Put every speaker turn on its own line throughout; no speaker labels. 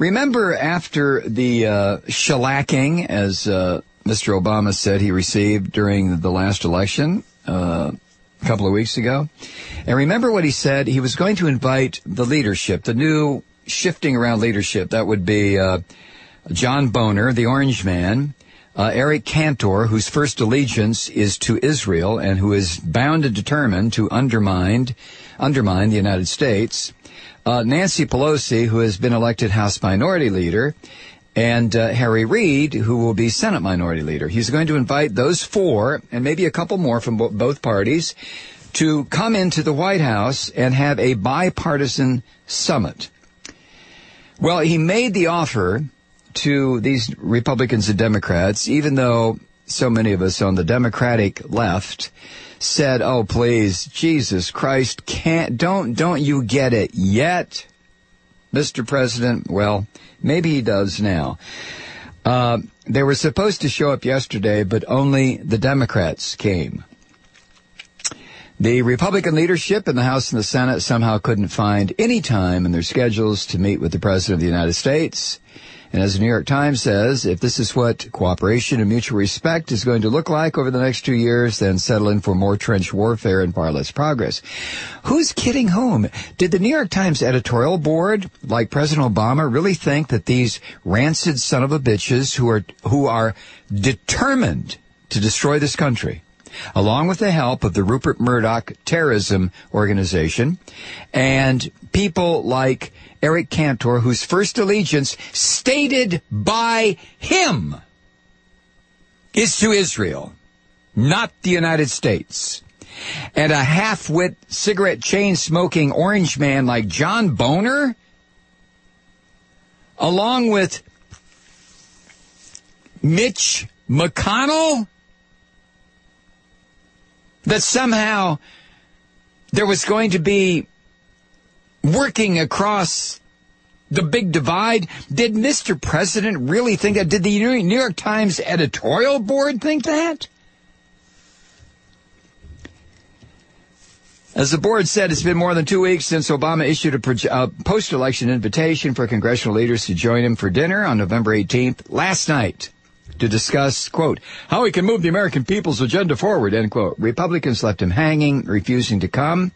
Remember after the shellacking, as Mr. Obama said he received during the last election a couple of weeks ago? And remember what he said? He was going to invite the leadership, the new shifting around leadership. That would be John Boehner, the Orange Man, Eric Cantor, whose first allegiance is to Israel and who is bound and determined to undermine the United States, Nancy Pelosi, who has been elected House Minority Leader, and Harry Reid, who will be Senate Minority Leader. He's going to invite those four, and maybe a couple more from both parties, to come into the White House and have a bipartisan summit. Well, he made the offer to these Republicans and Democrats, even though so many of us on the Democratic left said, "Oh, please, Jesus Christ, don't you get it yet, Mr. President?" Well, maybe he does now. They were supposed to show up yesterday, but only the Democrats came. The Republican leadership in the House and the Senate somehow couldn't find any time in their schedules to meet with the President of the United States. And as the New York Times says, if this is what cooperation and mutual respect is going to look like over the next 2 years, then settle in for more trench warfare and far less progress. Who's kidding whom? Did the New York Times editorial board, like President Obama, really think that these rancid son of a bitches who are determined to destroy this country, along with the help of the Rupert Murdoch terrorism organization, and people like Eric Cantor, whose first allegiance, stated by him, is to Israel, not the United States, and a half-wit cigarette chain-smoking orange man like John Boehner, along with Mitch McConnell, that somehow there was going to be working across the big divide. Did Mr. President really think that? Did the New York Times editorial board think that? As the board said, it's been more than 2 weeks since Obama issued a post-election invitation for congressional leaders to join him for dinner on November 18th, last night, to discuss, quote, how he can move the American people's agenda forward, end quote. Republicans left him hanging, refusing to come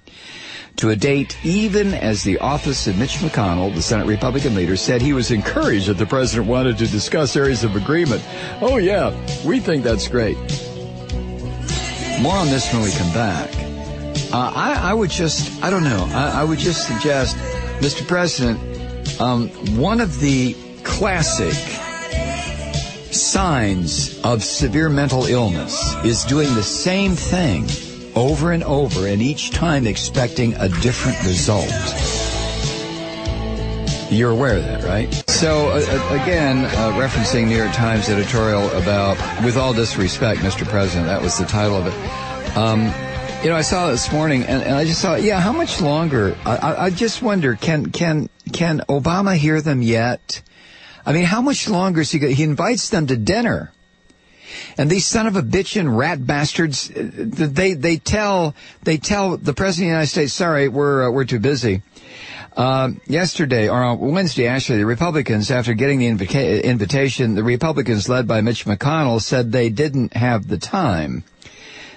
to a date, even as the office of Mitch McConnell, the Senate Republican leader, said he was encouraged that the president wanted to discuss areas of agreement. Oh, yeah, we think that's great. More on this when we come back. I would just suggest, Mr. President, one of the classic signs of severe mental illness is doing the same thing over and over, and each time expecting a different result. You're aware of that, right? So, again, referencing New York Times editorial about, with all disrespect, Mr. President, that was the title of it. I saw it this morning, and I just thought, how much longer? I just wonder, can Obama hear them yet? I mean, how much longer is he invites them to dinner. And these son of a bitchin' rat bastards, they tell the President of the United States, sorry, we're too busy. Yesterday, or on Wednesday, actually, the Republicans, after getting the invitation, the Republicans led by Mitch McConnell said they didn't have the time.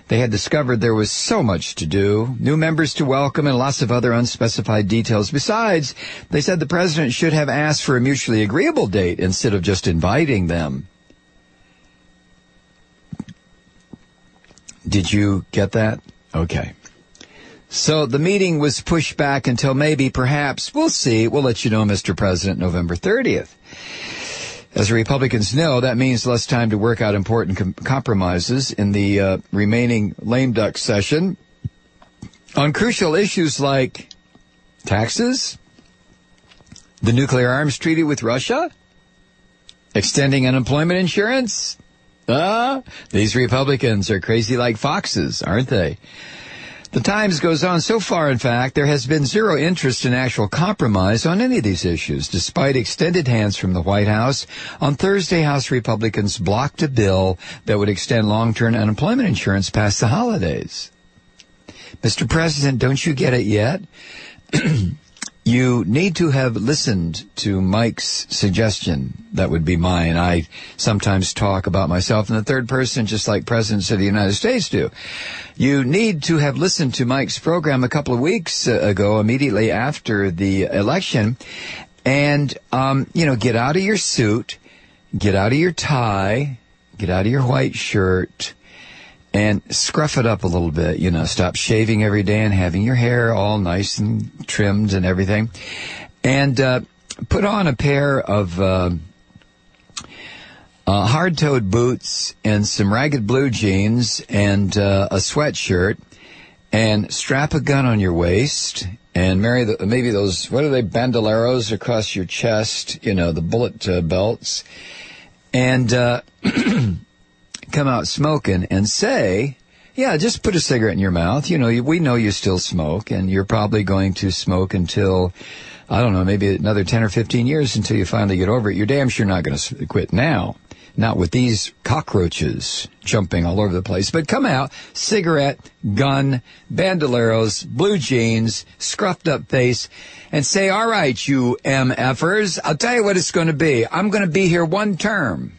They had discovered there was so much to do, new members to welcome, and lots of other unspecified details. Besides, they said the president should have asked for a mutually agreeable date instead of just inviting them. Did you get that? Okay. So the meeting was pushed back until maybe, perhaps, we'll see. We'll let you know, Mr. President, November 30th. As the Republicans know, that means less time to work out important compromises in the remaining lame duck session on crucial issues like taxes, the nuclear arms treaty with Russia, extending unemployment insurance. These Republicans are crazy like foxes, aren't they? The Times goes on, so far, in fact, there has been zero interest in actual compromise on any of these issues. Despite extended hands from the White House, on Thursday, House Republicans blocked a bill that would extend long-term unemployment insurance past the holidays. Mr. President, don't you get it yet? You need to have listened to Mike's suggestion. That would be mine. I sometimes talk about myself in the third person, just like presidents of the United States do. You need to have listened to Mike's program a couple of weeks ago, immediately after the election, and, get out of your suit, get out of your tie, get out of your white shirt, and scruff it up a little bit, stop shaving every day and having your hair all nice and trimmed and everything. And put on a pair of hard-toed boots and some ragged blue jeans and a sweatshirt, and strap a gun on your waist and maybe those, what are they, bandoleros across your chest, the bullet belts, and come out smoking and say, just put a cigarette in your mouth. We know you still smoke, and you're probably going to smoke until, I don't know, maybe another 10 or 15 years until you finally get over it. You're damn sure not going to quit now. Not with these cockroaches jumping all over the place. But come out, cigarette, gun, bandoleros, blue jeans, scruffed up face, and say, all right, you MFers, I'll tell you what it's going to be. I'm going to be here one term.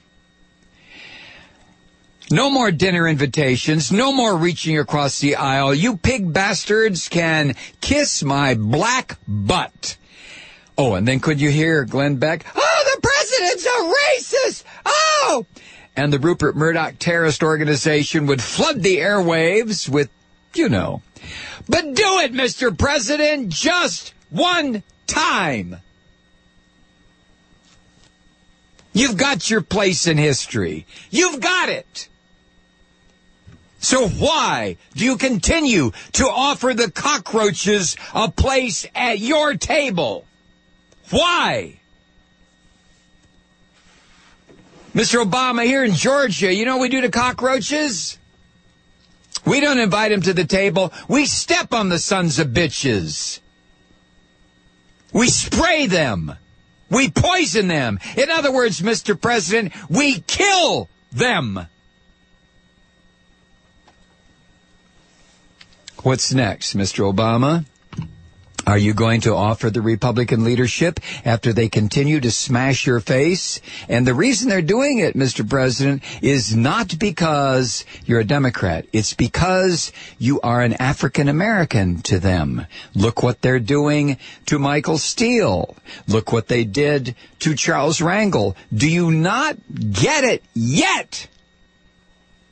No more dinner invitations. No more reaching across the aisle. You pig bastards can kiss my black butt. Oh, and then could you hear Glenn Beck? Oh, the president's a racist. Oh! And the Rupert Murdoch terrorist organization would flood the airwaves with, But do it, Mr. President, just one time. You've got your place in history. You've got it. So why do you continue to offer the cockroaches a place at your table? Why? Mr. Obama, here in Georgia, you know what we do to cockroaches? We don't invite them to the table. We step on the sons of bitches. We spray them. We poison them. In other words, Mr. President, we kill them. What's next, Mr. Obama? Are you going to offer the Republican leadership after they continue to smash your face? And the reason they're doing it, Mr. President, is not because you're a Democrat. It's because you are an African American to them. Look what they're doing to Michael Steele. Look what they did to Charles Rangel. Do you not get it yet?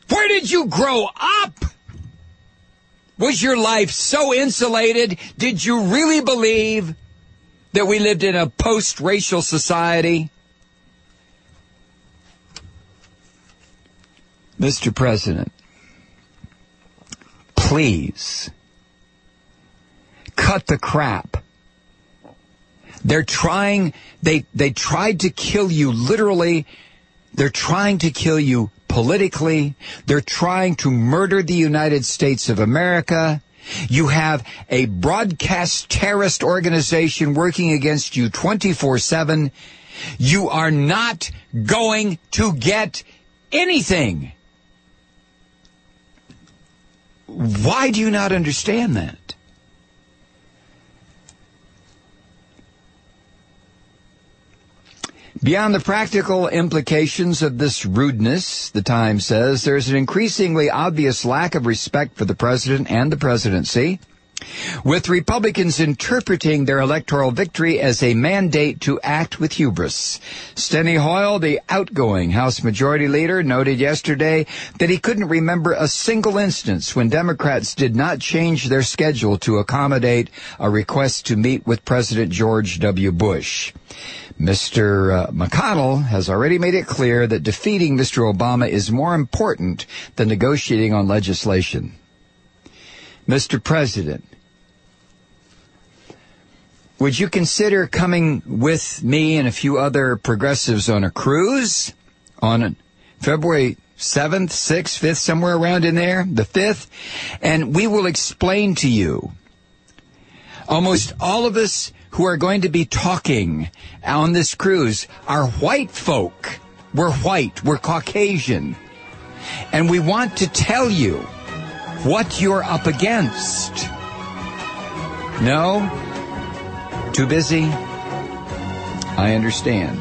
Where did you grow up? Was your life so insulated? Did you really believe that we lived in a post-racial society? Mr. President, please cut the crap. They tried to kill you literally. They're trying to kill you politically. They're trying to murder the United States of America. You have a broadcast terrorist organization working against you 24/7. You are not going to get anything. Why do you not understand that? Beyond the practical implications of this rudeness, the Times says, there's an increasingly obvious lack of respect for the president and the presidency, with Republicans interpreting their electoral victory as a mandate to act with hubris. Steny Hoyle, the outgoing House Majority Leader, noted yesterday that he couldn't remember a single instance when Democrats did not change their schedule to accommodate a request to meet with President George W. Bush. Mr. McConnell has already made it clear that defeating Mr. Obama is more important than negotiating on legislation. Mr. President, would you consider coming with me and a few other progressives on a cruise on February 7th, 6th, 5th, somewhere around in there, the 5th, and we will explain to you. Almost all of us who are going to be talking on this cruise are white folk. We're white. We're Caucasian. And we want to tell you what you're up against. No? Too busy? I understand.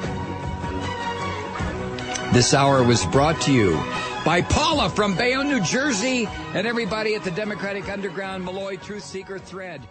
This hour was brought to you by Paula from Bayonne, New Jersey, and everybody at the Democratic Underground Malloy Truth Seeker Thread.